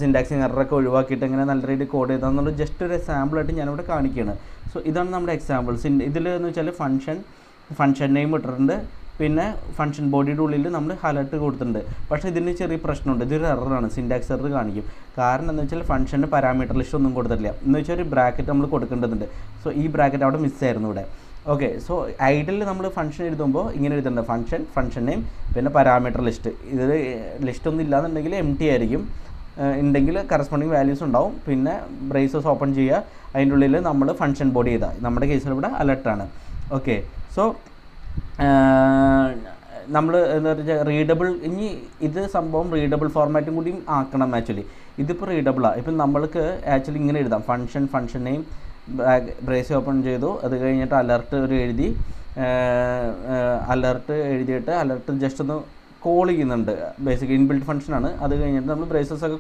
സിൻടാക്സിങ് എററൊക്കെ ഒഴിവാക്കിയിട്ട് എങ്ങനെ നല്ല രീതിയിൽ കോഡ് ചെയ്താന്നുള്ളത് ജസ്റ്റ് ഒരു എക്സാമ്പിളായിട്ട് ഞാനിവിടെ കാണിക്കുകയാണ്. സോ ഇതാണ് നമ്മുടെ എക്സാമ്പിൾസ്. ഇതിലെന്ന് വെച്ചാൽ ഫംഗ്ഷൻ നെയിം ഇട്ടിട്ടുണ്ട്, പിന്നെ ഫംഗ്ഷൻ ബോഡിയുടെ ഉള്ളിൽ നമ്മൾ അലർട്ട് കൊടുത്തിട്ടുണ്ട്. പക്ഷേ ഇതിന് ചെറിയ പ്രശ്നമുണ്ട്, ഇതൊരു എററാണ്, സിൻടാക്സ് എറർ കാണിക്കും. കാരണം എന്താ വെച്ചാൽ ഫംഗ്ഷന് പാരാമീറ്റർ ലിസ്റ്റ് ഒന്നും കൊടുത്തിട്ടില്ല. എന്ന് വെച്ചാൽ ഒരു ബ്രാക്കറ്റ് നമ്മൾ കൊടുക്കേണ്ടതുണ്ട്. സോ ഈ ബ്രാക്കറ്റ് അവിടെ മിസ്സായിരുന്നു ഇവിടെ. ഓക്കെ, സോ ഐഡിയൽ നമ്മൾ ഫംഗ്ഷൻ എഴുതുമ്പോൾ ഇങ്ങനെ എഴുതുന്നുണ്ട്, ഫംഗ്ഷൻ നെയിം പിന്നെ പാരാമീറ്റർ ലിസ്റ്റ്. ഇത് ലിസ്റ്റ് ഒന്നും ഇല്ലാന്നുണ്ടെങ്കിൽ എം ടി ആയിരിക്കും, ഉണ്ടെങ്കിൽ കറസ്പോണ്ടിങ് വാല്യൂസ് ഉണ്ടാവും. പിന്നെ ബ്രേസസ് ഓപ്പൺ ചെയ്യുക, അതിൻ്റെ ഉള്ളിൽ നമ്മൾ ഫംഗ്ഷൻ ബോഡി ചെയ്താൽ, നമ്മുടെ കേസിൽ ഇവിടെ അലർട്ടാണ്. ഓക്കെ, സോ നമ്മൾ എന്താ പറയുക റീഡബിൾ, ഇനി ഇത് സംഭവം റീഡബിൾ ഫോർമാറ്റും കൂടിയും ആക്കണം. ആക്ച്വലി ഇതിപ്പോൾ റീഡബിളാണ്. ഇപ്പം നമ്മൾക്ക് ആക്ച്വലി ഇങ്ങനെ എഴുതാം, ഫംഗ്ഷൻ നെയിം ബ്രേസ് ഓപ്പൺ ചെയ്തു, അത് കഴിഞ്ഞിട്ട് അലർട്ട് ഒരു എഴുതി, അലർട്ട് എഴുതിയിട്ട് അലർട്ട് ജസ്റ്റ് ഒന്ന് കോൾ ചെയ്യുന്നുണ്ട്, ബേസിക് ഇൻബിൽറ്റ് ഫംഗ്ഷനാണ്. അത് കഴിഞ്ഞിട്ട് നമ്മൾ ബ്രേസസ് ഒക്കെ